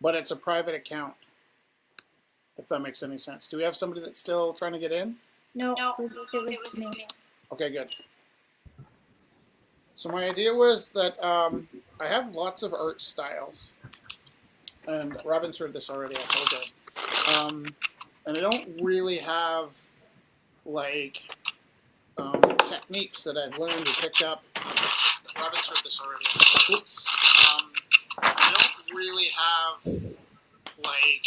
but it's a private account, if that makes any sense. Do we have somebody that's still trying to get in? No, it was me. Okay, good. So my idea was that I have lots of art styles, and Robin's heard this already, I apologize. And I don't really have, like, techniques that I've learned or picked up. Robin's heard this already. Oops. I don't really have, like,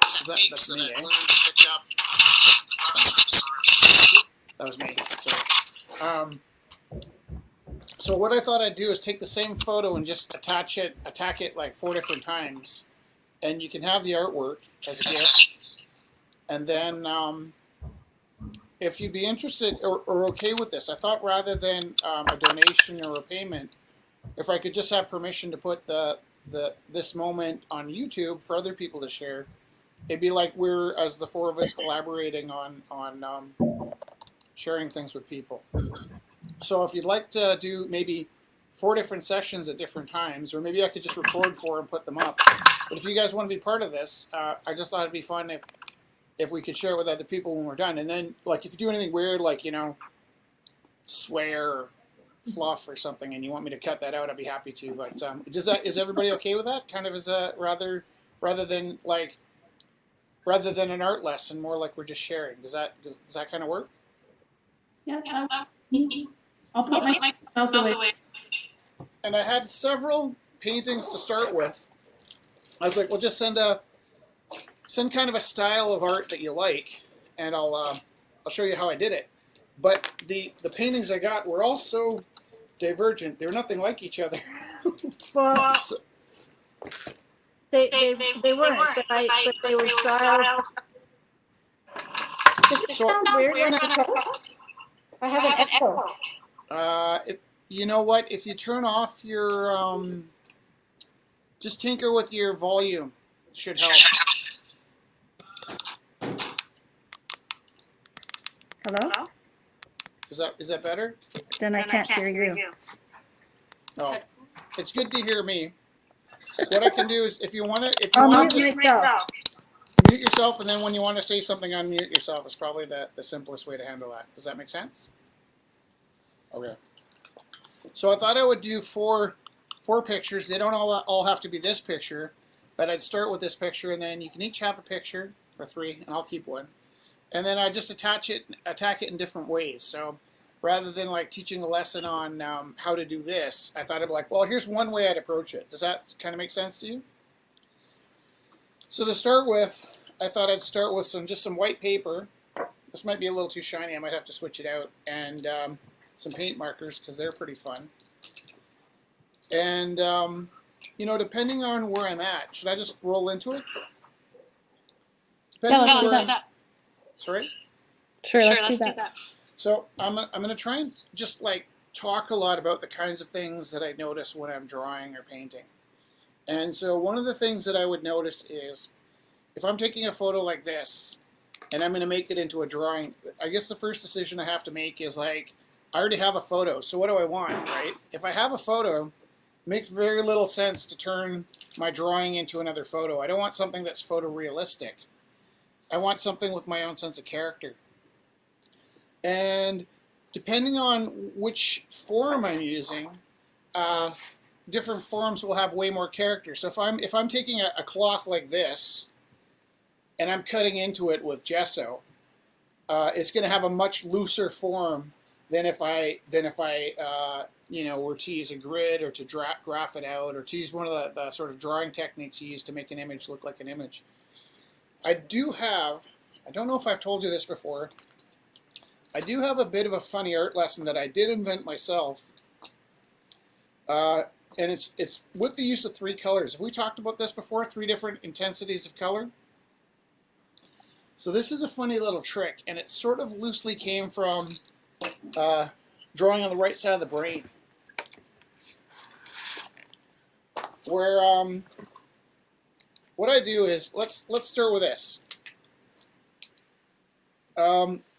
techniques that I've learned or picked up. Robin's heard this already. That was me. Sorry. So what I thought I'd do is take the same photo and just attack it like 4 different times, and you can have the artwork as a gift. And then, if you'd be interested or okay with this, I thought rather than a donation or a payment, if I could just have permission to put this moment on YouTube for other people to share, it'd be like we're, as the 4 of us, collaborating on sharing things with people. So if you'd like to do maybe 4 different sessions at different times, or maybe I could just record 4 and put them up. But if you guys want to be part of this, I just thought it'd be fun if we could share it with other people when we're done. And then, like, if you do anything weird, like, you know, swear or fluff or something, and you want me to cut that out, I'd be happy to. But is everybody okay with that? Kind of as a rather than an art lesson, more like we're just sharing. Does that kind of work? Yeah. I'll put my out the way. And I had several paintings to start with. I was like, well, just send kind of a style of art that you like, and I'll show you how I did it. But the paintings I got were all so divergent; they were nothing like each other. Well, So, they weren't, but they were styles. Does it sound weird when I talk? I have an echo. you know what? If you turn off your just tinker with your volume, it should help. Hello? Is that better? Then I can't hear you. No, it's good to hear me. What I can do is, if you want to, I'll just mute myself. mute yourself, and then when you want to say something, unmute yourself. Is probably the simplest way to handle that. Does that make sense? Okay. So I thought I would do four pictures. They don't all have to be this picture, but I'd start with this picture, and then you can each have a picture, or 3, and I'll keep one. And then I just attack it in different ways. So rather than like teaching a lesson on how to do this, I thought I'd be like, well, here's one way I'd approach it. Does that kind of make sense to you? So to start with, I thought I'd start with just some white paper. This might be a little too shiny. I might have to switch it out. And some paint markers, because they're pretty fun. And, you know, depending on where I'm at, should I just roll into it? Yeah, let's do that. Sorry? Sure, let's do that. So I'm going to try and just like talk a lot about the kinds of things that I notice when I'm drawing or painting. And so one of the things that I would notice is if I'm taking a photo like this and I'm going to make it into a drawing, I guess the first decision I have to make is like, I already have a photo, so what do I want, right? If I have a photo, it makes very little sense to turn my drawing into another photo. I don't want something that's photorealistic. I want something with my own sense of character. And depending on which form I'm using, different forms will have way more character. So if I'm taking a cloth like this and I'm cutting into it with gesso, it's going to have a much looser form than if I you know, were to use a grid or to graph it out, or to use one of the sort of drawing techniques you use to make an image look like an image. I don't know if I've told you this before, I do have a bit of a funny art lesson that I did invent myself. And it's with the use of 3 colors. Have we talked about this before? 3 different intensities of color? So this is a funny little trick, and it sort of loosely came from drawing on the right side of the brain. Where what I do is, let's start with this.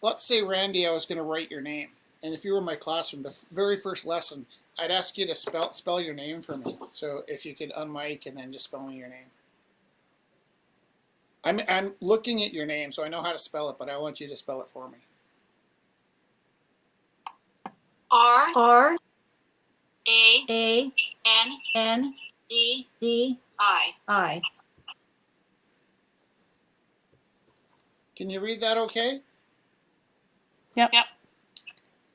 Let's say, Randy, I was going to write your name. And if you were in my classroom, the very first lesson, I'd ask you to spell your name for me. So if you could unmic and then just spell me your name. I'm looking at your name, so I know how to spell it, but I want you to spell it for me. R A A N N D D I. I. Can you read that okay? Yep.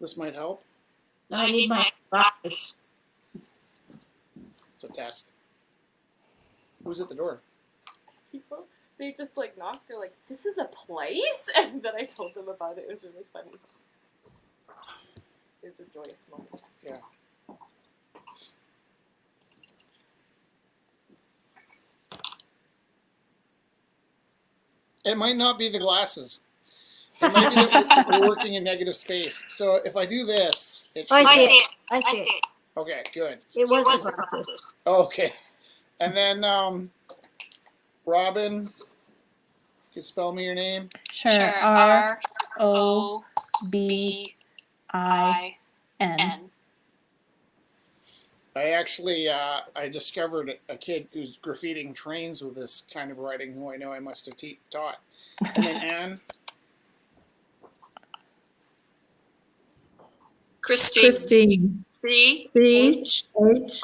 This might help. I need my glasses. It's a test. Who's at the door? People, they just like knocked. They're like, "This is a place," and then I told them about it. It was really funny. It was a joyous moment. Yeah. It might not be the glasses. It might be that we're working in negative space. So if I do this, it should. I see it. I I see see it. it. Okay, good. It was was the the glasses. Okay. And then, Robin, you could spell me your name? Sure. Sure. R O O B B I I N. N. I actually, I discovered a kid who's graffitiing trains with this kind of writing who I know I must have taught. And then Anne, Christine. C C H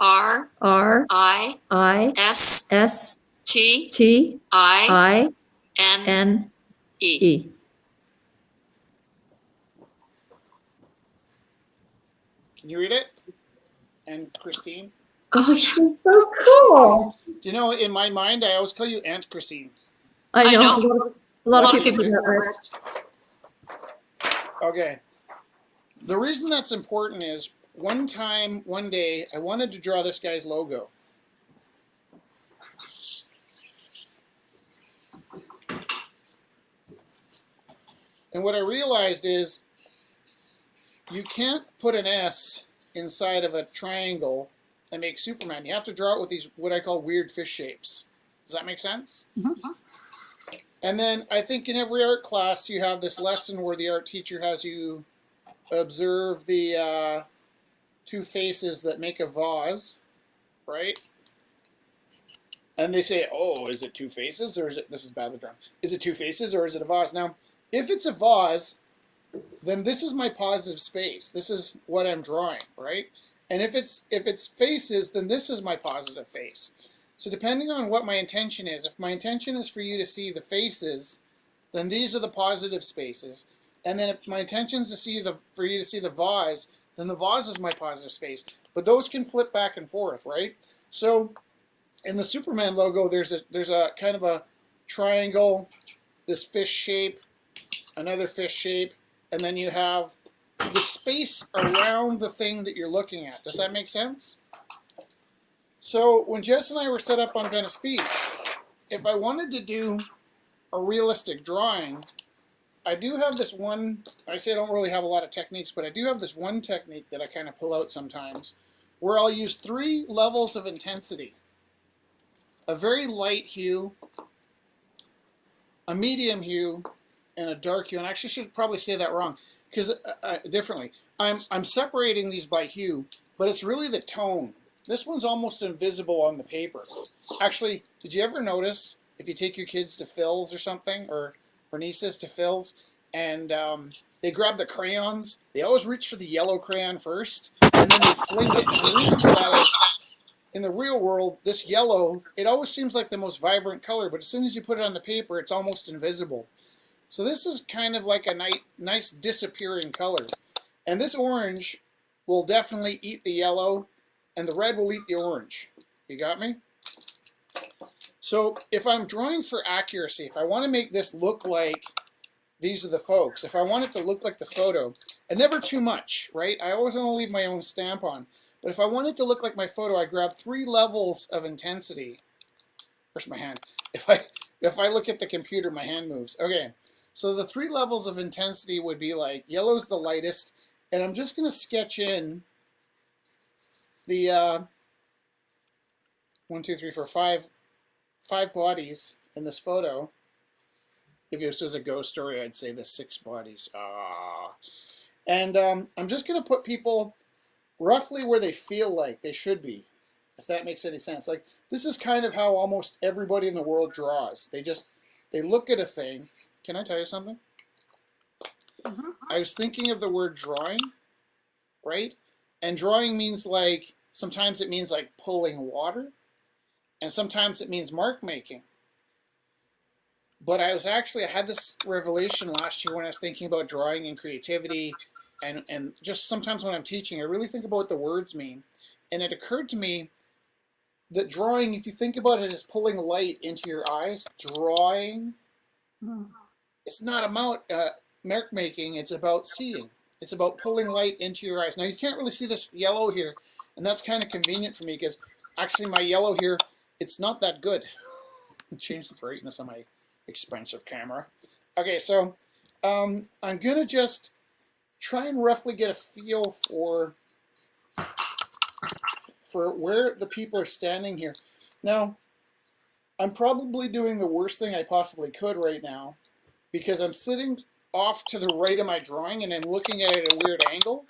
R R I I S S T T I I N N E. E. can you read it? And Christine? Oh, you're so cool. Do you know, in my mind, I always call you Aunt Christine. I I know. know. A lot of Lot of people do people that. Okay. The reason that's important is one day, I wanted to draw this guy's logo. And what I realized is you can't put an S inside of a triangle and make Superman. You have to draw it with these, what I call weird fish shapes. Does that make sense? Mhm. And then I think in every art class you have this lesson where the art teacher has you observe the two faces that make a vase, right? And they say, oh, is it two faces or is it, this is bad with drawing, is it two faces or is it a vase? Now, if it's a vase, then this is my positive space. This is what I'm drawing, right? And if it's faces, then this is my positive face. So depending on what my intention is, if my intention is for you to see the faces, then these are the positive spaces. And then if my intention is for you to see the vase, then the vase is my positive space. But those can flip back and forth, right? So in the Superman logo, there's a kind of a triangle, this fish shape, another fish shape, and then you have the space around the thing that you're looking at. Does that make sense? So when Jess and I were set up on Venice Beach, if I wanted to do a realistic drawing, I do have this one, I say I don't really have a lot of techniques, but I do have this one technique that I kind of pull out sometimes, where I'll use 3 levels of intensity. A very light hue, a medium hue, and a dark hue. And I actually should probably say that wrong, because differently. I'm separating these by hue, but it's really the tone. This one's almost invisible on the paper. Actually, did you ever notice if you take your kids to Phil's or something, or nieces to Phil's, and they grab the crayons, they always reach for the yellow crayon first, and then they fling it. And the reason for that is, in the real world, this yellow, it always seems like the most vibrant color, but as soon as you put it on the paper, it's almost invisible. So this is kind of like a nice disappearing color. And this orange will definitely eat the yellow, and the red will eat the orange. You got me? So if I'm drawing for accuracy, if I want to make this look like these are the folks, if I want it to look like the photo, and never too much, right? I always want to leave my own stamp on. But if I want it to look like my photo, I grab 3 levels of intensity. Where's my hand? If I look at the computer, my hand moves. Okay, so the 3 levels of intensity would be like, yellow's the lightest, and I'm just going to sketch in the 1, 2, 3, 4, 5 bodies in this photo. If this was a ghost story, I'd say the 6 bodies. And I'm just going to put people roughly where they feel like they should be, if that makes any sense. Like, this is kind of how almost everybody in the world draws. They look at a thing. Can I tell you something? I was thinking of the word drawing, right? And drawing means like, sometimes it means like pulling water, and sometimes it means mark making. But I had this revelation last year when I was thinking about drawing and creativity, and just sometimes when I'm teaching, I really think about what the words mean. And it occurred to me that drawing, if you think about it as pulling light into your eyes, drawing, it's not about mark making, it's about seeing. It's about pulling light into your eyes. Now you can't really see this yellow here, and that's kind of convenient for me because actually my yellow here, it's not that good. Change the brightness on my expensive camera. Okay, so I'm gonna just try and roughly get a feel for where the people are standing here. Now, I'm probably doing the worst thing I possibly could right now because I'm sitting off to the right of my drawing and I'm looking at it at a weird angle,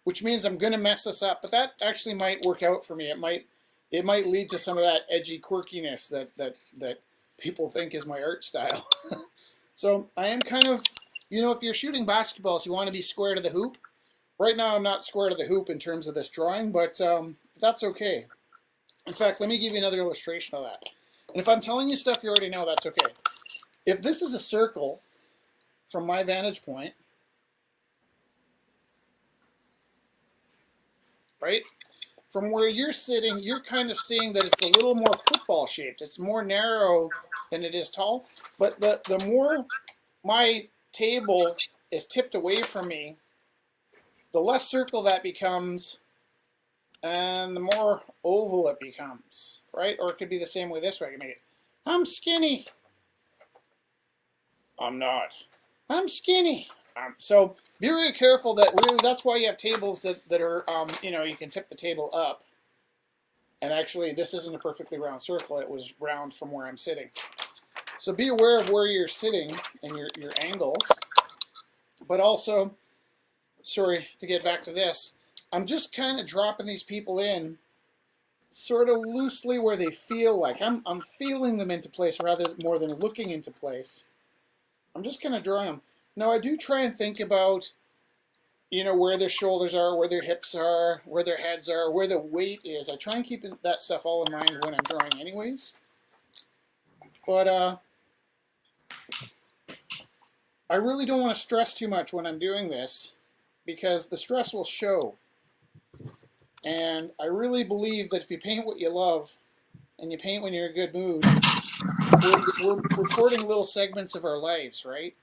which means I'm going to mess this up. But that actually might work out for me. It might lead to some of that edgy quirkiness that people think is my art style. So I am kind of, you know, if you're shooting basketballs, you want to be square to the hoop. Right now I'm not square to the hoop in terms of this drawing, but that's okay. In fact, let me give you another illustration of that. And if I'm telling you stuff you already know, that's okay. If this is a circle, from my vantage point, right? From where you're sitting, you're kind of seeing that it's a little more football shaped. It's more narrow than it is tall. But the more my table is tipped away from me, the less circle that becomes, and the more oval it becomes, right? Or it could be the same way this way. I can make it, I'm skinny. I'm not. I'm skinny. So be really careful that really, that's why you have tables that are, you know, you can tip the table up. And actually, this isn't a perfectly round circle. It was round from where I'm sitting. So be aware of where you're sitting and your angles. But also, sorry, to get back to this, I'm just kind of dropping these people in sort of loosely where they feel like. I'm feeling them into place rather more than looking into place. I'm just kind of drawing them. Now, I do try and think about, you know, where their shoulders are, where their hips are, where their heads are, where the weight is. I try and keep that stuff all in mind when I'm drawing anyways. But I really don't want to stress too much when I'm doing this because the stress will show. And I really believe that if you paint what you love and you paint when you're in a good mood, we're recording little segments of our lives, right?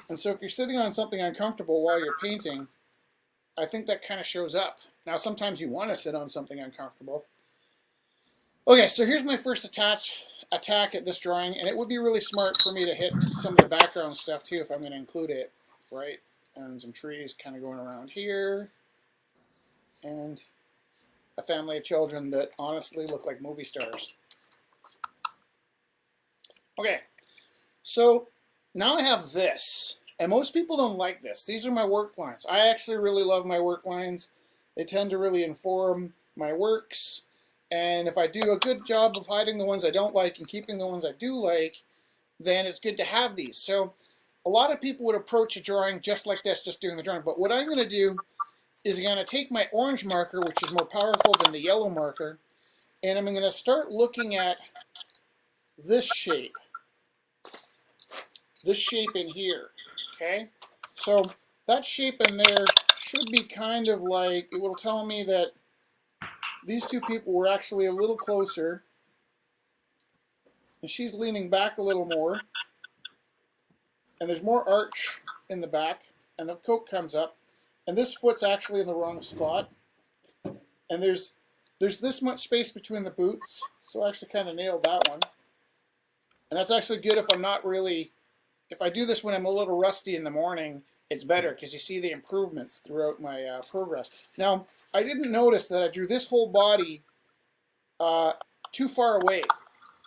And so if you're sitting on something uncomfortable while you're painting, I think that kind of shows up. Now, sometimes you want to sit on something uncomfortable. Okay, so here's my first attack at this drawing, and it would be really smart for me to hit some of the background stuff too if I'm going to include it, right? And some trees kind of going around here, and a family of children that honestly look like movie stars. Okay, so now I have this, and most people don't like this. These are my work lines. I actually really love my work lines. They tend to really inform my works, and if I do a good job of hiding the ones I don't like and keeping the ones I do like, then it's good to have these. So a lot of people would approach a drawing just like this, just doing the drawing. But what I'm going to do is I'm going to take my orange marker, which is more powerful than the yellow marker, and I'm going to start looking at this shape. This shape in here, okay? So that shape in there should be kind of like, it will tell me that these two people were actually a little closer, and she's leaning back a little more, and there's more arch in the back, and the coat comes up, and this foot's actually in the wrong spot, and there's this much space between the boots, so I actually kind of nailed that one. And that's actually good if I'm not really, if I do this when I'm a little rusty in the morning, it's better because you see the improvements throughout my progress. Now, I didn't notice that I drew this whole body too far away.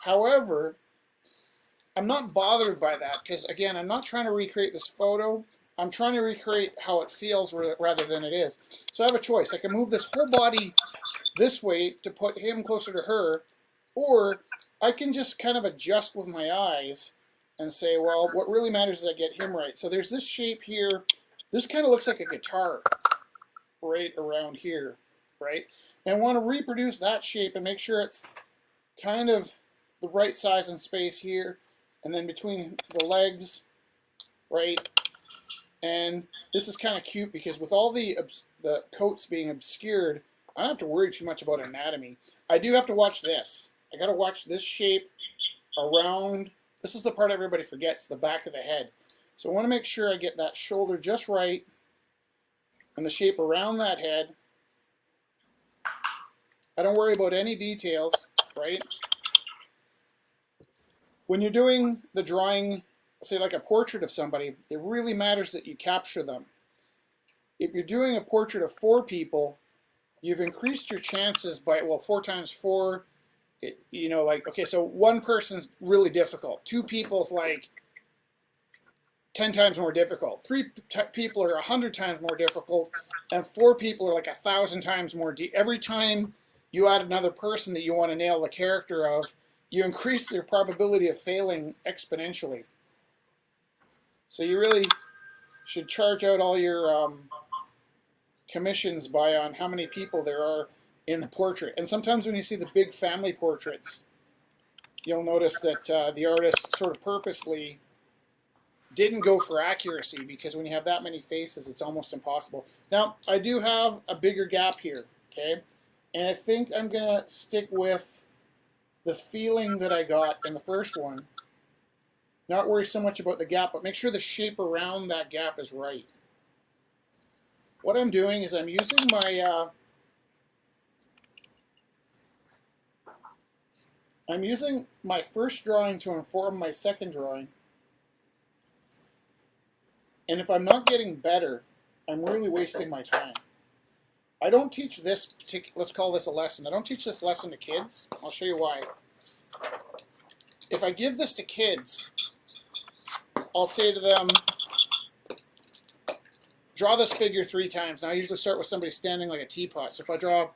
However, I'm not bothered by that because, again, I'm not trying to recreate this photo. I'm trying to recreate how it feels rather than it is. So I have a choice. I can move this whole body this way to put him closer to her, or I can just kind of adjust with my eyes and say, well, what really matters is I get him right. So there's this shape here. This kind of looks like a guitar right around here, right? And I want to reproduce that shape and make sure it's kind of the right size and space here, and then between the legs, right? And this is kind of cute because with all the coats being obscured, I don't have to worry too much about anatomy. I do have to watch this. I got to watch this shape around. This is the part everybody forgets, the back of the head. So I want to make sure I get that shoulder just right and the shape around that head. I don't worry about any details, right? When you're doing the drawing, say like a portrait of somebody, it really matters that you capture them. If you're doing a portrait of 4 people, you've increased your chances by, well, 4 times 4, you know, like, okay, so 1 person's really difficult. 2 people's like 10 times more difficult. 3 people are 100 times more difficult, and 4 people are like 1,000 times more. Every time you add another person that you want to nail the character of, you increase your probability of failing exponentially. So you really should charge out all your commissions on how many people there are in the portrait. And sometimes when you see the big family portraits, you'll notice that the artist sort of purposely didn't go for accuracy, because when you have that many faces, it's almost impossible. Now, I do have a bigger gap here, okay? And I think I'm going to stick with the feeling that I got in the first one. Not worry so much about the gap, but make sure the shape around that gap is right. What I'm doing is I'm using my first drawing to inform my second drawing. And if I'm not getting better, I'm really wasting my time. I don't teach this particular, let's call this a lesson. I don't teach this lesson to kids. I'll show you why. If I give this to kids, I'll say to them, draw this figure 3 times. Now I usually start with somebody standing like a teapot. So if I draw,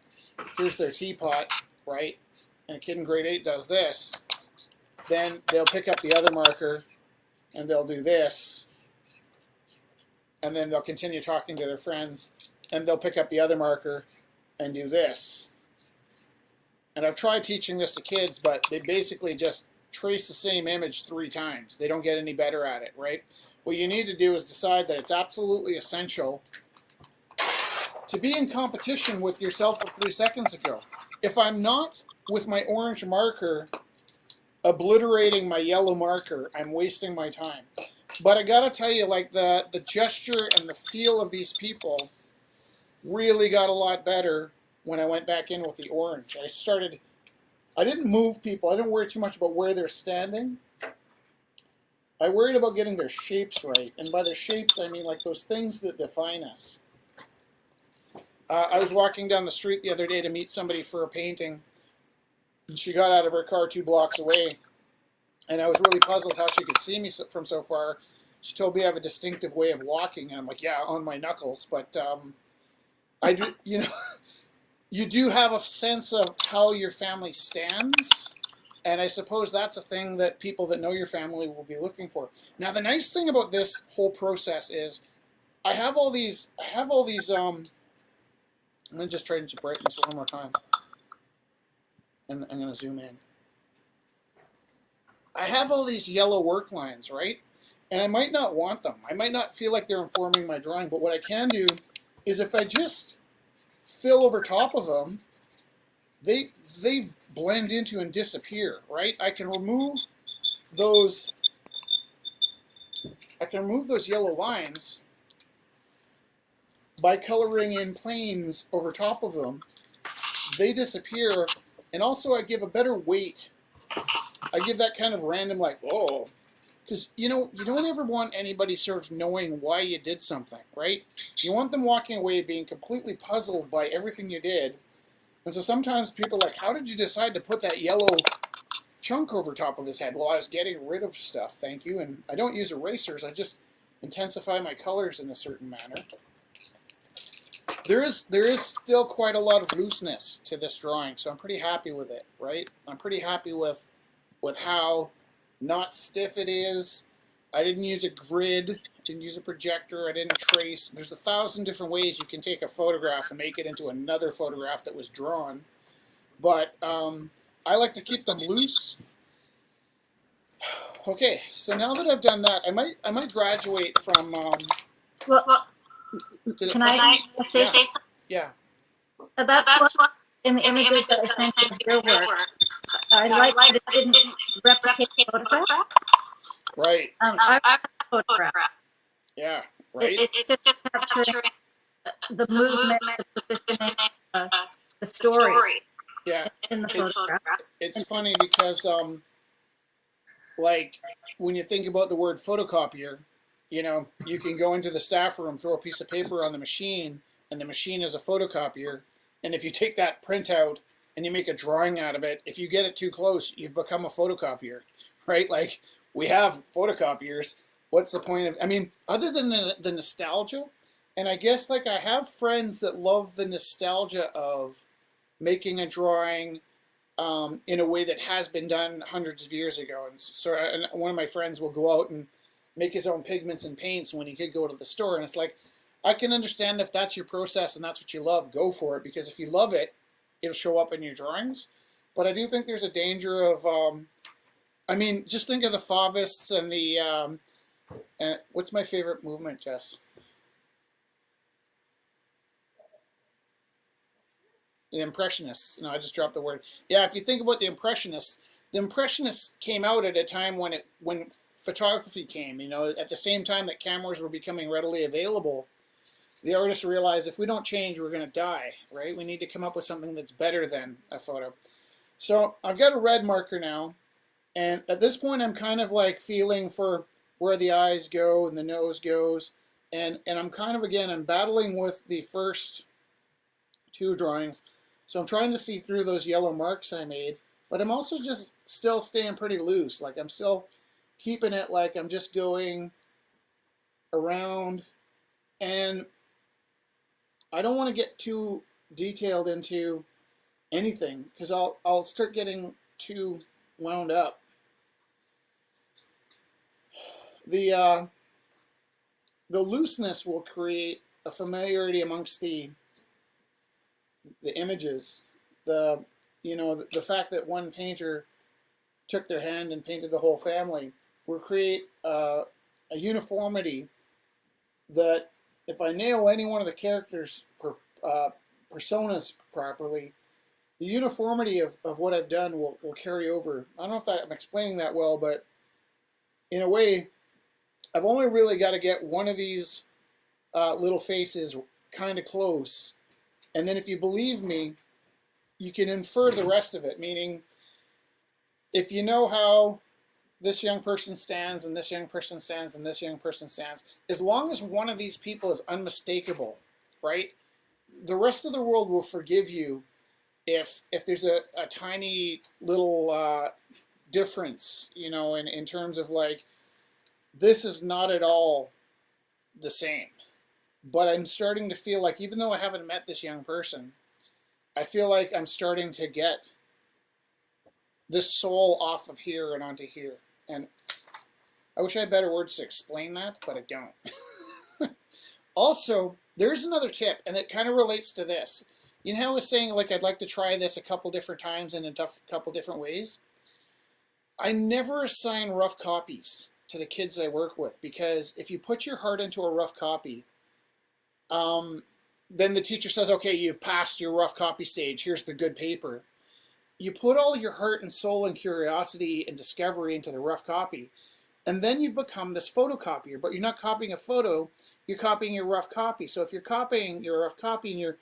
here's their teapot, right? And a kid in grade 8 does this, then they'll pick up the other marker and they'll do this. And then they'll continue talking to their friends, and they'll pick up the other marker and do this. And I've tried teaching this to kids, but they basically just trace the same image 3 times. They don't get any better at it, right? What you need to do is decide that it's absolutely essential to be in competition with yourself of 3 seconds ago. If I'm not with my orange marker obliterating my yellow marker, I'm wasting my time. But I gotta tell you, like the gesture and the feel of these people really got a lot better when I went back in with the orange. I didn't move people. I didn't worry too much about where they're standing. I worried about getting their shapes right. And by their shapes, I mean like those things that define us. I was walking down the street the other day to meet somebody for a painting. And she got out of her car 2 blocks away. And I was really puzzled how she could see me from so far. She told me I have a distinctive way of walking. And I'm like, yeah, on my knuckles. But I do, you know, you do have a sense of how your family stands. And I suppose that's a thing that people that know your family will be looking for. Now, the nice thing about this whole process is I have all these, I'm going to just try to brighten this one more time. And I'm going to zoom in. I have all these yellow work lines, right? And I might not want them. I might not feel like they're informing my drawing, but what I can do is if I just fill over top of them, they blend into and disappear, right? I can remove those yellow lines by coloring in planes over top of them. They disappear, and also I give a better weight. I give that kind of random, like, oh, because, you know, you don't ever want anybody sort of knowing why you did something, right? You want them walking away being completely puzzled by everything you did. And so sometimes people are like, how did you decide to put that yellow chunk over top of his head? Well, I was getting rid of stuff, thank you. And I don't use erasers. I just intensify my colors in a certain manner. There is still quite a lot of looseness to this drawing, so I'm pretty happy with it, right? I'm pretty happy with how not stiff it is. I didn't use a grid, I didn't use a projector, I didn't trace. There's 1,000 different ways you can take a photograph and make it into another photograph that was drawn. But I like to keep them loose. Okay, so now that I've done that, I might graduate from. Well, Did it can press- I say Yeah. something? Yeah. That's what in the images that I think of your work. I like that it didn't replicate the photograph. Right. I like the photograph. Yeah. Right. It's just capturing the movement, the positioning, the story Yeah. in the photograph. It's funny because like when you think about the word photocopier, you know, you can go into the staff room, throw a piece of paper on the machine, and the machine is a photocopier. And if you take that printout and you make a drawing out of it, if you get it too close, you've become a photocopier, right? Like, we have photocopiers. What's the point of, I mean, other than the nostalgia, and I guess, like, I have friends that love the nostalgia of making a drawing in a way that has been done hundreds of years ago. And so and one of my friends will go out and make his own pigments and paints when he could go to the store. And it's like, I can understand if that's your process and that's what you love, go for it. Because if you love it, it'll show up in your drawings. But I do think there's a danger of, I mean, just think of the Fauvists and the, what's my favorite movement, Jess? The Impressionists. No, I just dropped the word. Yeah, if you think about the Impressionists came out at a time when photography came. You know, at the same time that cameras were becoming readily available, the artists realized if we don't change, we're going to die, right? We need to come up with something that's better than a photo. So I've got a red marker now, and at this point, I'm kind of like feeling for where the eyes go and the nose goes, and I'm kind of, again, I'm battling with the first two drawings. So I'm trying to see through those yellow marks I made, but I'm also just still staying pretty loose. Like, I'm still keeping it like I'm just going around, and I don't want to get too detailed into anything because I'll start getting too wound up. The looseness will create a familiarity amongst the images. The fact that one painter took their hand and painted the whole family will create a uniformity that if I nail any one of the characters' personas properly, the uniformity of what I've done will carry over. I don't know if I'm explaining that well, but in a way, I've only really got to get one of these little faces kind of close. And then if you believe me, you can infer the rest of it, meaning if you know how this young person stands and this young person stands and this young person stands, as long as one of these people is unmistakable, right, the rest of the world will forgive you if there's a tiny little difference, you know, in terms of like, this is not at all the same. But I'm starting to feel like, even though I haven't met this young person, I feel like I'm starting to get this soul off of here and onto here. And I wish I had better words to explain that, but I don't. Also, there's another tip, and it kind of relates to this. You know how I was saying, like, I'd like to try this a couple different times in a couple different ways? I never assign rough copies to the kids I work with, because if you put your heart into a rough copy, then the teacher says, okay, you've passed your rough copy stage, here's the good paper. You put all your heart and soul and curiosity and discovery into the rough copy, and then you've become this photocopier. But you're not copying a photo, you're copying your rough copy. So if you're copying your rough copy, and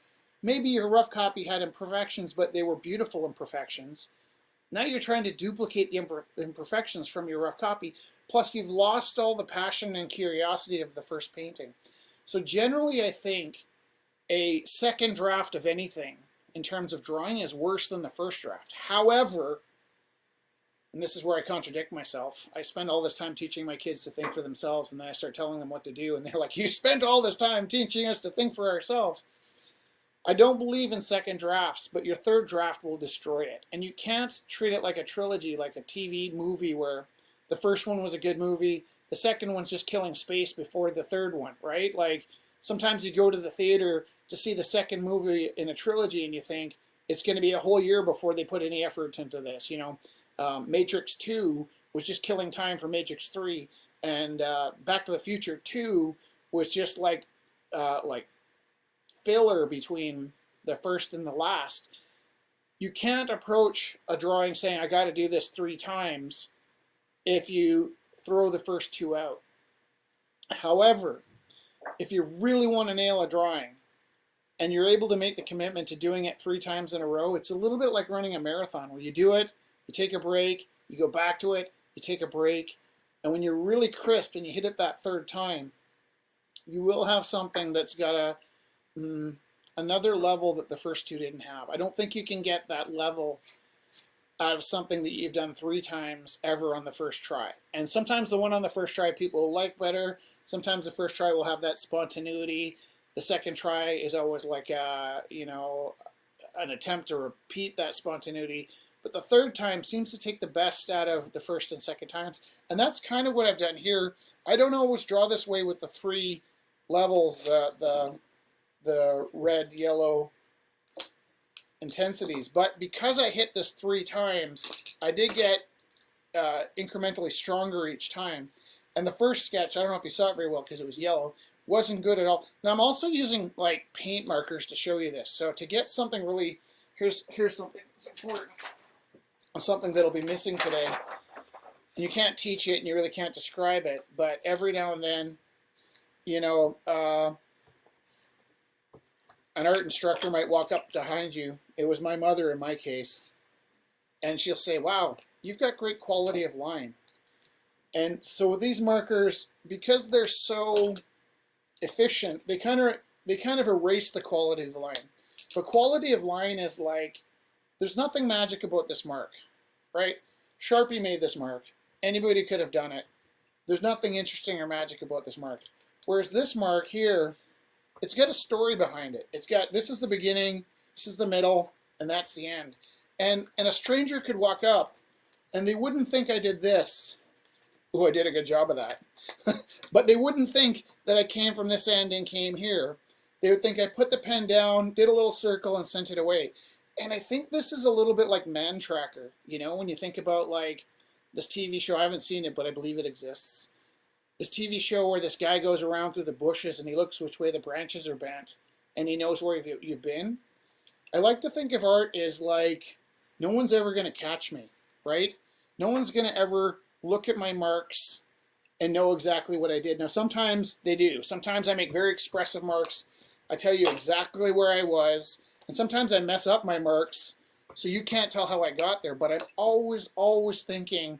maybe your rough copy had imperfections, but they were beautiful imperfections, now you're trying to duplicate the imperfections from your rough copy, plus you've lost all the passion and curiosity of the first painting. So generally, I think a second draft of anything in terms of drawing is worse than the first draft. However, and this is where I contradict myself. I spend all this time teaching my kids to think for themselves, and then I start telling them what to do, and they're like, you spent all this time teaching us to think for ourselves. I don't believe in second drafts, but your third draft will destroy it. And you can't treat it like a trilogy, like a TV movie where the first one was a good movie, the second one's just killing space before the third one, right? Like, sometimes you go to the theater to see the second movie in a trilogy and you think it's going to be a whole year before they put any effort into this, you know. Matrix 2 was just killing time for Matrix 3, and Back to the Future 2 was just like filler between the first and the last. You can't approach a drawing saying, I got to do this 3 times if you throw the first 2 out. However, if you really want to nail a drawing and you're able to make the commitment to doing it 3 times in a row, it's a little bit like running a marathon where you do it, you take a break, you go back to it, you take a break, and when you're really crisp and you hit it that 3rd time, you will have something that's got another level that the first 2 didn't have. I don't think you can get that level out of something that you've done 3 times ever on the first try. And sometimes the one on the first try people will like better. Sometimes the first try will have that spontaneity. The second try is always like you know, an attempt to repeat that spontaneity. But the 3rd time seems to take the best out of the first and second times. And that's kind of what I've done here. I don't always draw this way with the 3 levels, the red, yellow intensities. But because I hit this 3 times, I did get incrementally stronger each time. And the first sketch, I don't know if you saw it very well because it was yellow, wasn't good at all. Now I'm also using like paint markers to show you this. So to get something really, here's something that's important. Something that'll be missing today. And you can't teach it and you really can't describe it, but every now and then, you know, an art instructor might walk up behind you. It was my mother in my case. And she'll say, wow, you've got great quality of line. And so with these markers, because they're so efficient, they kind of erase the quality of the line. But quality of line is like, there's nothing magic about this mark, right? Sharpie made this mark. Anybody could have done it. There's nothing interesting or magic about this mark. Whereas this mark here, it's got a story behind it. It's got, this is the beginning, this is the middle, and that's the end. And a stranger could walk up and they wouldn't think I did this. Oh, I did a good job of that. But they wouldn't think that I came from this end and came here. They would think I put the pen down, did a little circle, and sent it away. And I think this is a little bit like Man Tracker. You know, when you think about like this TV show, I haven't seen it, but I believe it exists. This TV show where this guy goes around through the bushes and he looks which way the branches are bent and he knows where you've been. I like to think of art as like, no one's ever going to catch me, right? No one's going to ever look at my marks and know exactly what I did. Now, sometimes they do. Sometimes I make very expressive marks. I tell you exactly where I was. And sometimes I mess up my marks, so you can't tell how I got there. But I'm always thinking,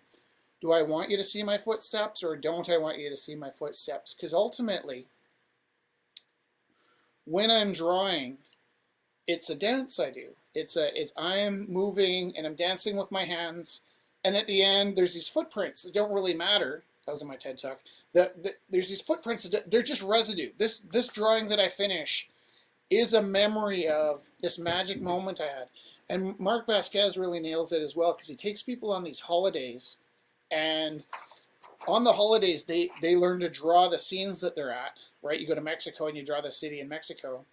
do I want you to see my footsteps or don't I want you to see my footsteps? Because ultimately, when I'm drawing, it's a dance I do. I'm moving and I'm dancing with my hands. And at the end, there's these footprints that don't really matter. That was in my TED Talk. There's these footprints, they're just residue. This drawing that I finish is a memory of this magic moment I had. And Mark Vasquez really nails it as well because he takes people on these holidays, and on the holidays they learn to draw the scenes that they're at, right? You go to Mexico and you draw the city in Mexico.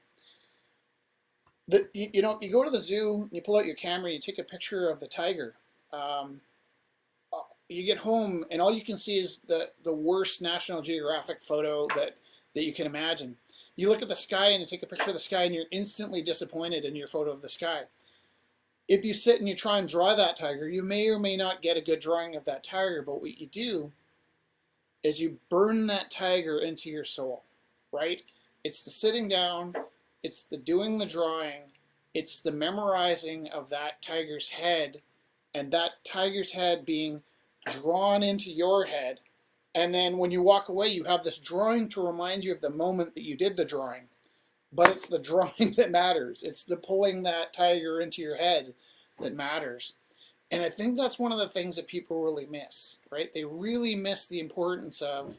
You know, you go to the zoo, and you pull out your camera, you take a picture of the tiger. You get home and all you can see is the worst National Geographic photo that you can imagine. You look at the sky and you take a picture of the sky and you're instantly disappointed in your photo of the sky. If you sit and you try and draw that tiger, you may or may not get a good drawing of that tiger, but what you do is you burn that tiger into your soul, right? It's the sitting down, it's the doing the drawing, it's the memorizing of that tiger's head, and that tiger's head being drawn into your head. And then when you walk away, you have this drawing to remind you of the moment that you did the drawing. But it's the drawing that matters. It's the pulling that tiger into your head that matters. And I think that's one of the things that people really miss, right? They really miss the importance of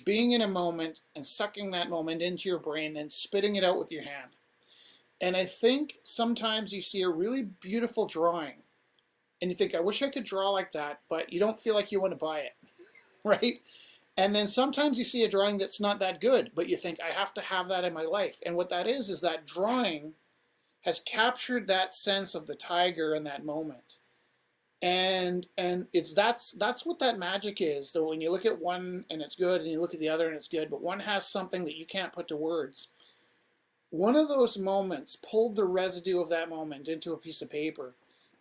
being in a moment and sucking that moment into your brain, then spitting it out with your hand. And I think sometimes you see a really beautiful drawing and you think, I wish I could draw like that, but you don't feel like you want to buy it, right? And then sometimes you see a drawing that's not that good, but you think, I have to have that in my life. And what that is that drawing has captured that sense of the tiger in that moment. And that's what that magic is. So when you look at one and it's good, and you look at the other and it's good, but one has something that you can't put to words. One of those moments pulled the residue of that moment into a piece of paper.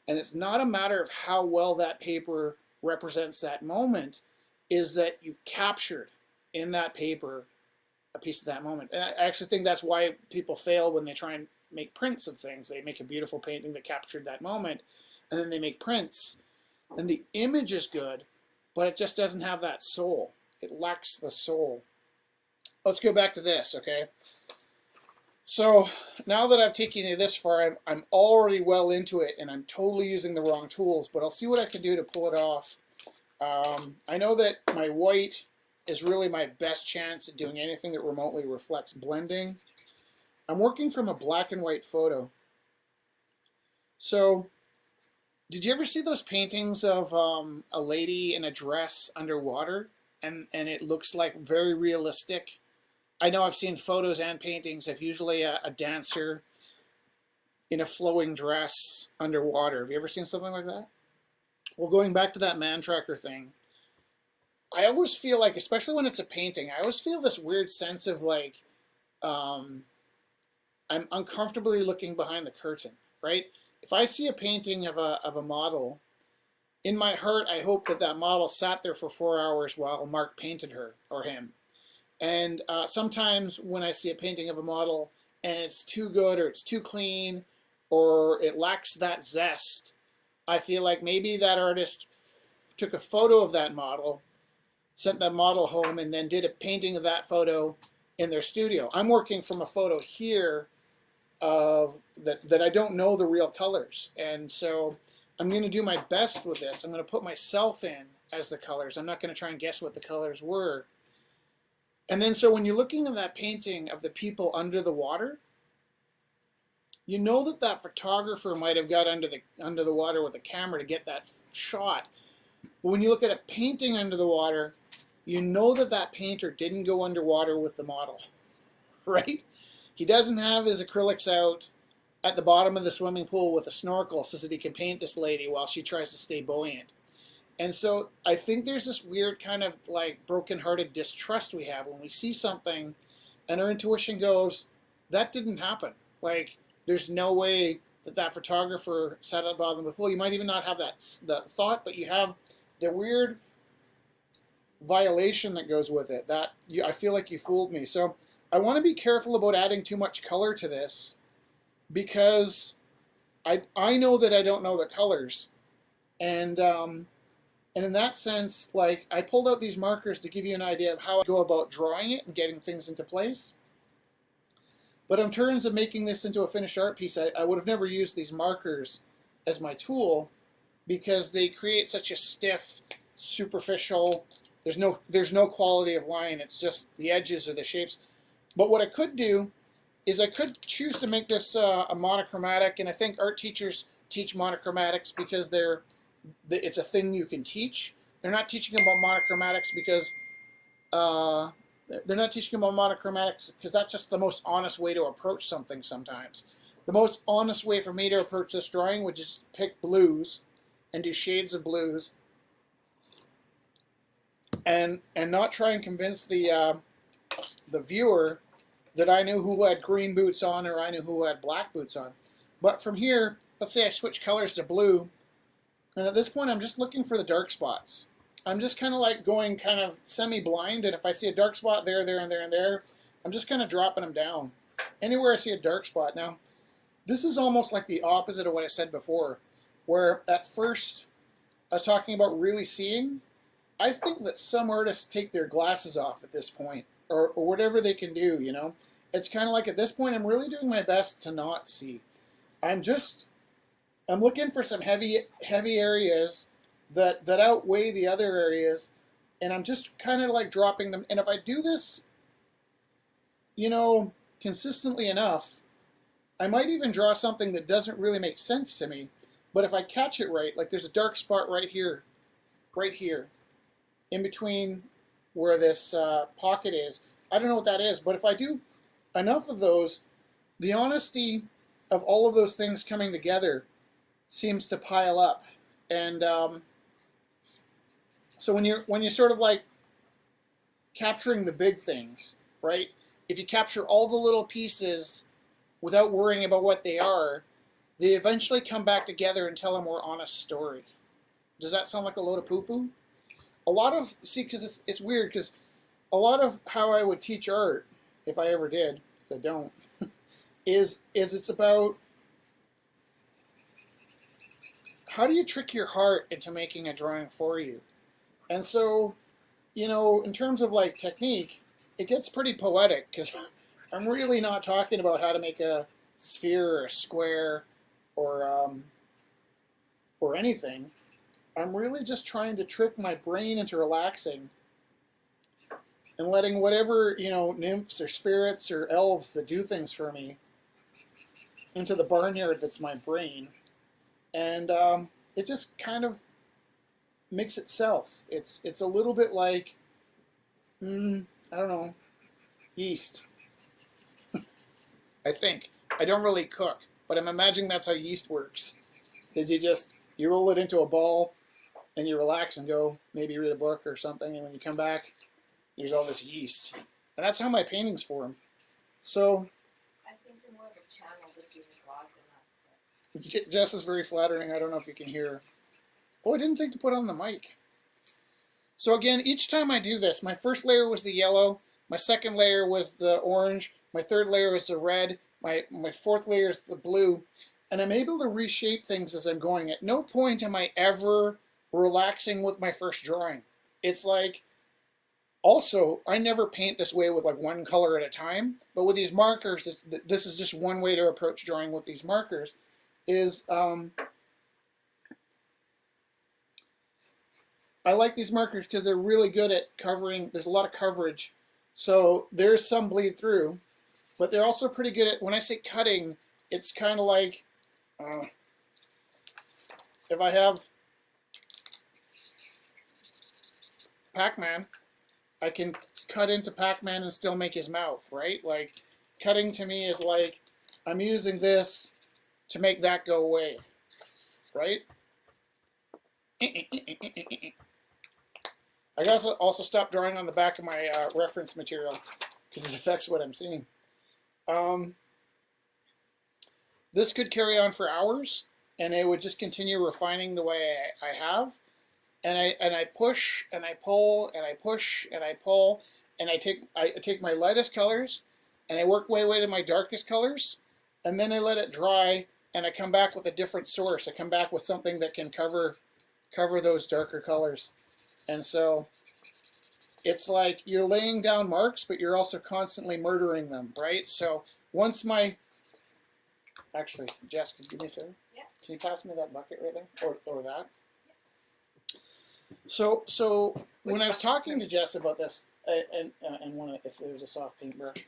And it's not a matter of how well that paper represents that moment, is that you've captured in that paper a piece of that moment. And I actually think that's why people fail when they try and make prints of things. They make a beautiful painting that captured that moment, and then they make prints. And the image is good, but it just doesn't have that soul. It lacks the soul. Let's go back to this, okay? So now that I've taken you this far, I'm already well into it, and I'm totally using the wrong tools, but I'll see what I can do to pull it off. I know that my white is really my best chance at doing anything that remotely reflects blending. I'm working from a black and white photo. So, did you ever see those paintings of a lady in a dress underwater, and it looks like very realistic? I know I've seen photos and paintings of usually a dancer in a flowing dress underwater. Have you ever seen something like that? Well, going back to that man tracker thing, I always feel like, especially when it's a painting, I always feel this weird sense of like, I'm uncomfortably looking behind the curtain, right? If I see a painting of a model, in my heart, I hope that that model sat there for 4 hours while Mark painted her or him. And sometimes when I see a painting of a model and it's too good or it's too clean or it lacks that zest, I feel like maybe that artist took a photo of that model, sent that model home, and then did a painting of that photo in their studio. I'm working from a photo here of that I don't know the real colors. And so I'm going to do my best with this. I'm going to put myself in as the colors. I'm not going to try and guess what the colors were. And then so when you're looking at that painting of the people under the water, you know that that photographer might have got under the water with a camera to get that shot. But when you look at a painting under the water, you know that that painter didn't go underwater with the model, right? He doesn't have his acrylics out at the bottom of the swimming pool with a snorkel so that he can paint this lady while she tries to stay buoyant. And so I think there's this weird kind of like broken-hearted distrust we have when we see something and our intuition goes, that didn't happen. Like, there's no way that that photographer sat at the bottom of the pool. You might even not have that thought, but you have the weird violation that goes with it. That I feel like you fooled me. So I want to be careful about adding too much color to this because I know that I don't know the colors. And in that sense, like, I pulled out these markers to give you an idea of how I go about drawing it and getting things into place. But in terms of making this into a finished art piece, I would have never used these markers as my tool because they create such a stiff, superficial, there's no quality of line. It's just the edges or the shapes. But what I could do is I could choose to make this a monochromatic, and I think art teachers teach monochromatics because it's a thing you can teach. They're not teaching about monochromatics because that's just the most honest way to approach something sometimes. The most honest way for me to approach this drawing would just pick blues and do shades of blues and not try and convince the viewer that I knew who had green boots on or I knew who had black boots on. But from here, let's say I switch colors to blue, and at this point I'm just looking for the dark spots. I'm just kind of like going kind of semi-blind, and if I see a dark spot there, there, and there, and there, I'm just kind of dropping them down. Anywhere I see a dark spot. Now, this is almost like the opposite of what I said before, where at first I was talking about really seeing. I think that some artists take their glasses off at this point, or whatever they can do, you know. It's kind of like at this point I'm really doing my best to not see. I'm just I'm looking for some heavy areas that outweigh the other areas, and I'm just kind of like dropping them. And if I do this, consistently enough, I might even draw something that doesn't really make sense to me. But if I catch it right, like there's a dark spot right here, in between where this pocket is. I don't know what that is, but if I do enough of those, the honesty of all of those things coming together seems to pile up. And so when you're sort of like capturing the big things, right? If you capture all the little pieces without worrying about what they are, they eventually come back together and tell a more honest story. Does that sound like a load of poo-poo? A lot of, because it's weird, because a lot of how I would teach art, if I ever did, because I don't, is it's about how do you trick your heart into making a drawing for you? And so, in terms of like technique, it gets pretty poetic, because I'm really not talking about how to make a sphere or a square or anything. I'm really just trying to trick my brain into relaxing and letting whatever, nymphs or spirits or elves that do things for me into the barnyard that's my brain. And it just kind of makes itself. It's a little bit like, I don't know, yeast. I think. I don't really cook, but I'm imagining that's how yeast works. Is you roll it into a ball and you relax and go maybe read a book or something, and when you come back, there's all this yeast. And that's how my paintings form. So I think you're more of a channel between the gods and us. Jess is very flattering. I don't know if you can hear. Oh, I didn't think to put on the mic. So again, each time I do this, my first layer was the yellow, my second layer was the orange, my third layer is the red, my fourth layer is the blue, and I'm able to reshape things as I'm going. At no point am I ever relaxing with my first drawing. It's like, also, I never paint this way with like one color at a time, but with these markers, this is just one way to approach drawing with these markers, is I like these markers because they're really good at covering, there's a lot of coverage, so there's some bleed through, but they're also pretty good at, when I say cutting, it's kind of like, if I have Pac-Man, I can cut into Pac-Man and still make his mouth, right? Like, cutting to me is like, I'm using this to make that go away, right? I gotta also stop drawing on the back of my reference material because it affects what I'm seeing. This could carry on for hours, and it would just continue refining the way I have. And I push and I pull and I push and I pull, and I take my lightest colors and I work way to my darkest colors, and then I let it dry and I come back with a different source. I come back with something that can cover those darker colors. And so it's like you're laying down marks, but you're also constantly murdering them, right? So once actually, Jess, can you do me a favor? Yeah. Can you pass me that bucket right there, or that? So when I was talking to Jess about this, and if there's a soft paintbrush,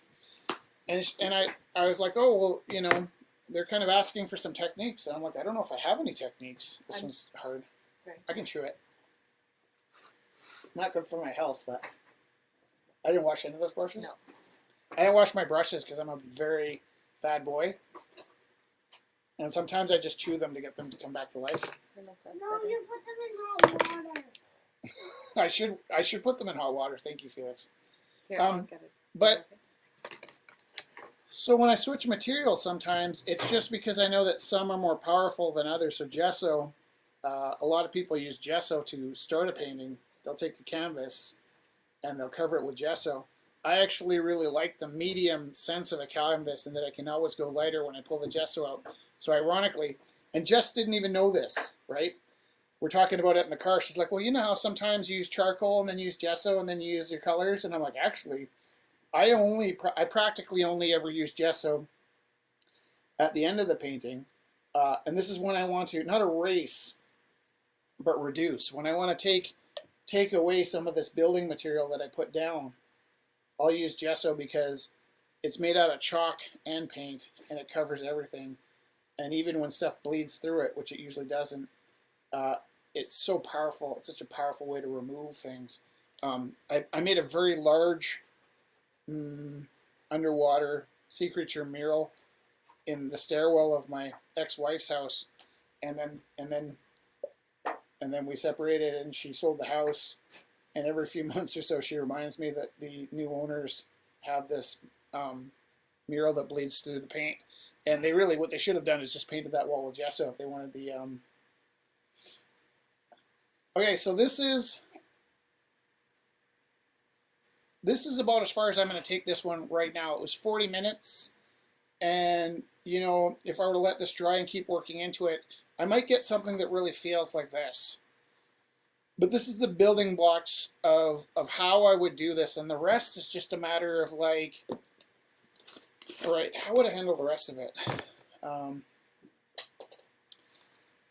and I was like, oh well, they're kind of asking for some techniques, and I'm like, I don't know if I have any techniques. This one's hard. Sorry. I can chew it. Not good for my health, but I didn't wash any of those brushes. No. I didn't wash my brushes because I'm a very bad boy, and sometimes I just chew them to get them to come back to life. I don't know if that's No, better. you put them in hot water. I should put them in hot water. Thank you, Felix. Here, I'll Um, get it. But Okay. so when I switch materials, sometimes it's just because I know that some are more powerful than others. So gesso, a lot of people use gesso to start a painting. They'll take the canvas and they'll cover it with gesso. I actually really like the medium sense of a canvas, and that I can always go lighter when I pull the gesso out. So ironically, and Jess didn't even know this, right? We're talking about it in the car. She's like, well, you know how sometimes you use charcoal and then you use gesso and then you use your colors? And I'm like, actually, I practically only ever use gesso at the end of the painting. And this is when I want to, not erase, but reduce. When I want to take away some of this building material that I put down, I'll use gesso because it's made out of chalk and paint, and it covers everything. And even when stuff bleeds through it, which it usually doesn't, it's so powerful. It's such a powerful way to remove things. I made a very large underwater sea creature mural in the stairwell of my ex-wife's house, and then we separated, and she sold the house. And every few months or so, she reminds me that the new owners have this mural that bleeds through the paint. And they really, what they should have done is just painted that wall with gesso if they wanted the... Okay, so this is about as far as I'm going to take this one right now. It was 40 minutes. And, you know, if I were to let this dry and keep working into it, I might get something that really feels like this. But this is the building blocks of how I would do this, and the rest is just a matter of like, all right, how would I handle the rest of it?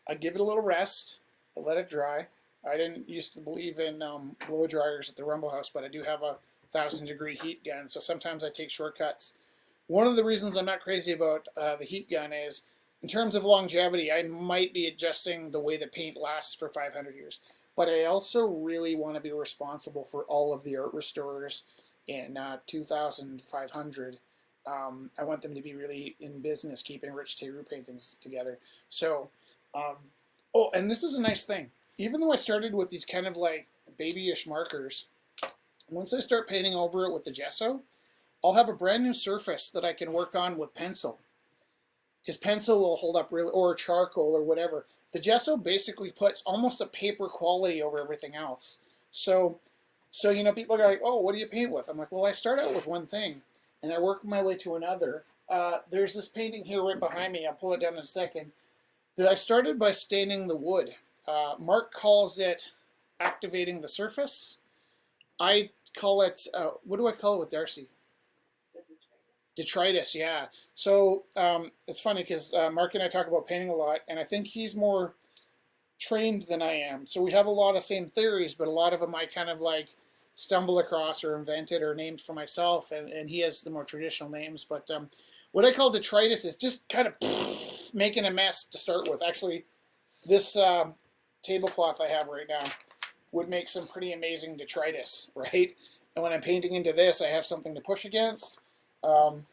I'd give it a little rest, I'd let it dry. I didn't used to believe in blow dryers at the Rumble House, but I do have a 1,000-degree heat gun, so sometimes I take shortcuts. One of the reasons I'm not crazy about the heat gun is, in terms of longevity, I might be adjusting the way the paint lasts for 500 years. But I also really want to be responsible for all of the art restorers in 2,500. I want them to be really in business keeping Rich Theroux paintings together. So, oh, and this is a nice thing. Even though I started with these kind of like babyish markers, once I start painting over it with the gesso, I'll have a brand new surface that I can work on with pencil. Because pencil will hold up really, or charcoal or whatever. The gesso basically puts almost a paper quality over everything else. So you know, people are like, oh, what do you paint with? I'm like, well, I start out with one thing, and I work my way to another. There's this painting here right behind me. I'll pull it down in a second. That I started by staining the wood. Mark calls it activating the surface. I call it, what do I call it with Darcy? Detritus, yeah. So it's funny because Mark and I talk about painting a lot, and I think he's more trained than I am. So we have a lot of same theories, but a lot of them I kind of like stumble across or invented or named for myself, and he has the more traditional names. But what I call detritus is just kind of making a mess to start with. Actually, this tablecloth I have right now would make some pretty amazing detritus, right? And when I'm painting into this, I have something to push against. I'm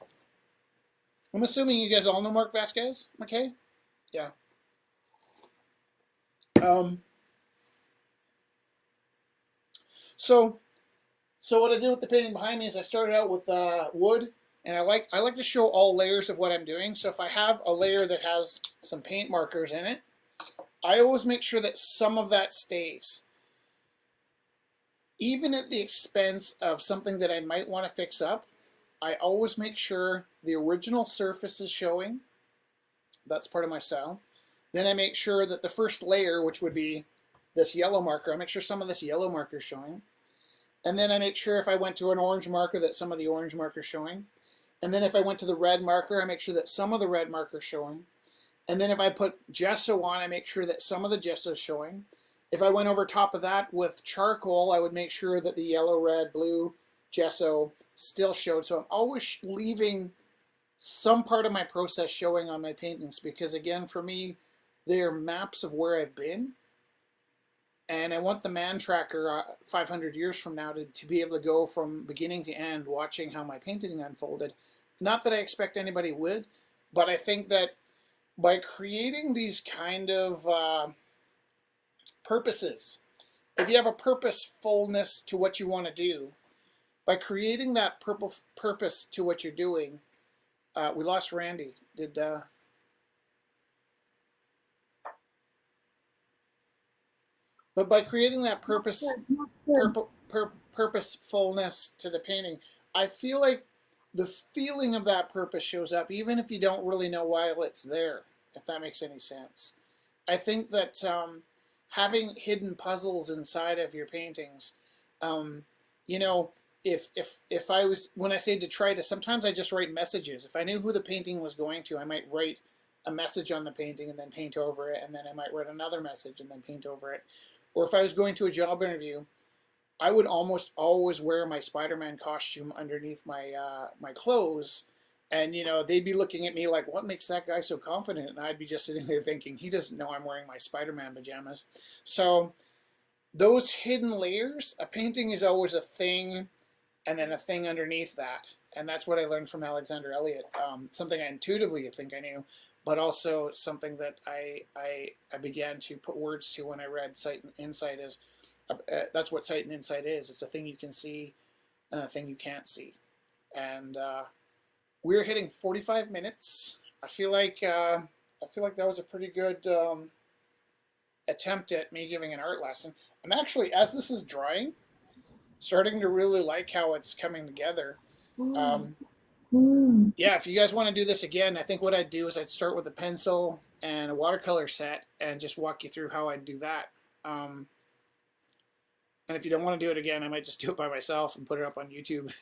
assuming you guys all know Mark Vasquez, okay? Yeah. So what I did with the painting behind me is I started out with wood, and I like to show all layers of what I'm doing. So if I have a layer that has some paint markers in it, I always make sure that some of that stays. Even at the expense of something that I might want to fix up, I always make sure the original surface is showing. That's part of my style. Then I make sure that the first layer, which would be this yellow marker, I make sure some of this yellow marker is showing. And then I make sure if I went to an orange marker that some of the orange marker is showing. And then if I went to the red marker, I make sure that some of the red marker is showing. And then if I put gesso on, I make sure that some of the gesso is showing. If I went over top of that with charcoal, I would make sure that the yellow, red, blue gesso still showed. So I'm always leaving some part of my process showing on my paintings because, again, for me, they are maps of where I've been. And I want the man tracker 500 years from now to be able to go from beginning to end watching how my painting unfolded. Not that I expect anybody would, but I think that by creating these kind of purposes, if you have a purposefulness to what you want to do, by creating that purpose to what you're doing, we lost Randy. But by creating that purposefulness to the painting, I feel like the feeling of that purpose shows up, even if you don't really know why it's there, if that makes any sense. I think that having hidden puzzles inside of your paintings, you know, if I was, when I say detritus, sometimes I just write messages. If I knew who the painting was going to, I might write a message on the painting and then paint over it, and then I might write another message and then paint over it. Or if I was going to a job interview, I would almost always wear my Spider-Man costume underneath my my clothes, and they'd be looking at me like, "What makes that guy so confident?" And I'd be just sitting there thinking, "He doesn't know I'm wearing my Spider-Man pajamas." So those hidden layers, a painting is always a thing, and then a thing underneath that, and that's what I learned from Alexander Elliot. Something I intuitively think I knew, but also something that I began to put words to when I read Sight and Insight is. That's what Sight and Insight is. It's a thing you can see and a thing you can't see. And we're hitting 45 minutes. I feel like that was a pretty good attempt at me giving an art lesson. I'm actually, as this is drying, starting to really like how it's coming together. Yeah, if you guys want to do this again, I think what I'd do is I'd start with a pencil and a watercolor set and just walk you through how I'd do that. And if you don't want to do it again, I might just do it by myself and put it up on YouTube.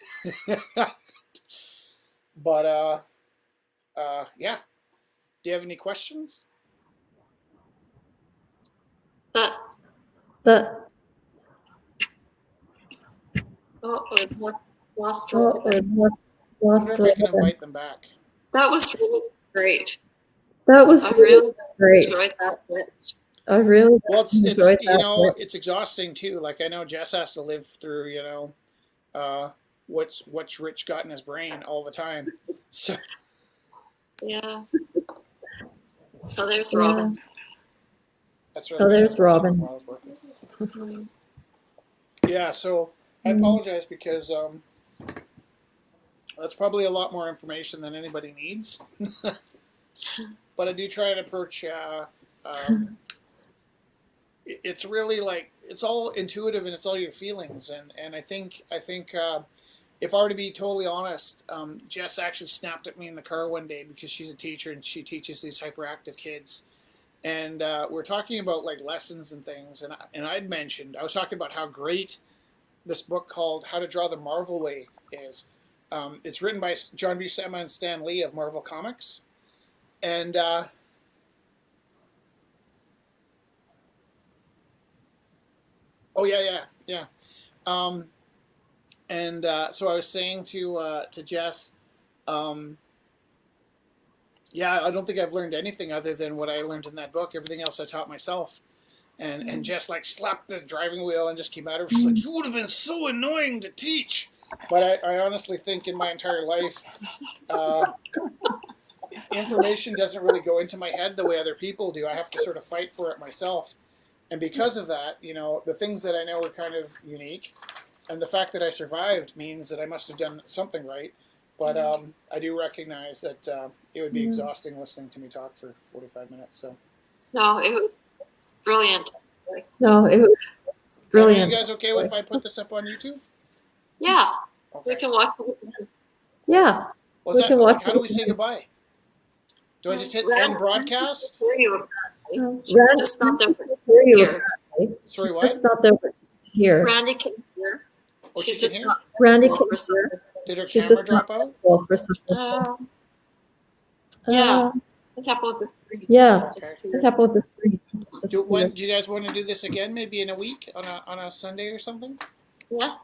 But, yeah. Do you have any questions? The lost I wonder if I can invite them back. That was really great. That was I really really great. enjoyed that bit. I really Well, it's enjoyed that. it's exhausting too. Like I know Jess has to live through, what's Rich got in his brain all the time. So Yeah. So there's Robin. that's So there's Robin. while I was working. Yeah, so I apologize because that's probably a lot more information than anybody needs. But I do try and approach. It's really like it's all intuitive and it's all your feelings, and I think if I were to be totally honest, Jess actually snapped at me in the car one day because she's a teacher and she teaches these hyperactive kids, and we're talking about like lessons and things, and I was talking about how great this book called How to Draw the Marvel Way is. It's written by John Buscema and Stan Lee of Marvel Comics, and oh yeah. So I was saying to Jess, yeah, I don't think I've learned anything other than what I learned in that book. Everything else I taught myself. And Jess like slapped the driving wheel and just came out of her. She's like, "You would have been so annoying to teach." But I honestly think in my entire life, information doesn't really go into my head the way other people do. I have to sort of fight for it myself. And because of that, the things that I know are kind of unique. And the fact that I survived means that I must have done something right. But I do recognize that it would be exhausting listening to me talk for 45 minutes. So No, it was brilliant. No, it was Are brilliant. you guys okay with if I put this up on YouTube? Yeah, we Okay. can watch it. Yeah. What's we that? can Like, watch how do it. we say goodbye? Do I just hit Well, end broadcast? Hear you. Randy, Just not there hear you. here. Sorry, what? Just not there here. Randy can hear. Oh, She's she can just hear? not Randy there can for some. hear. Did her She's camera just not drop out? well for something. Yeah. What happened with the screen? Yeah. It's just Okay. What happened with the screen? It's just Do weird. you guys want to do this again? Maybe in a week on a Sunday or something? Yeah.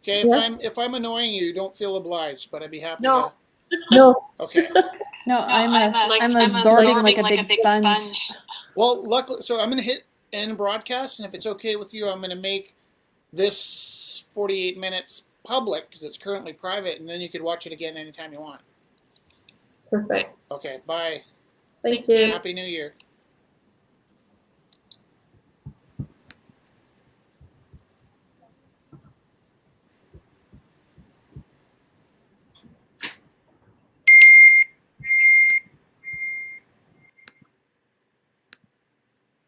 Okay, Yeah. if I'm annoying you, don't feel obliged, but I'd be happy No. No. to. Okay. No, I'm I'm absorbing like a big sponge. Well, luckily, so I'm gonna hit end broadcast, and if it's okay with you, I'm gonna make this 48 minutes public because it's currently private, and then you could watch it again anytime you want. Perfect. Okay. Bye. Thank you. Happy New Year.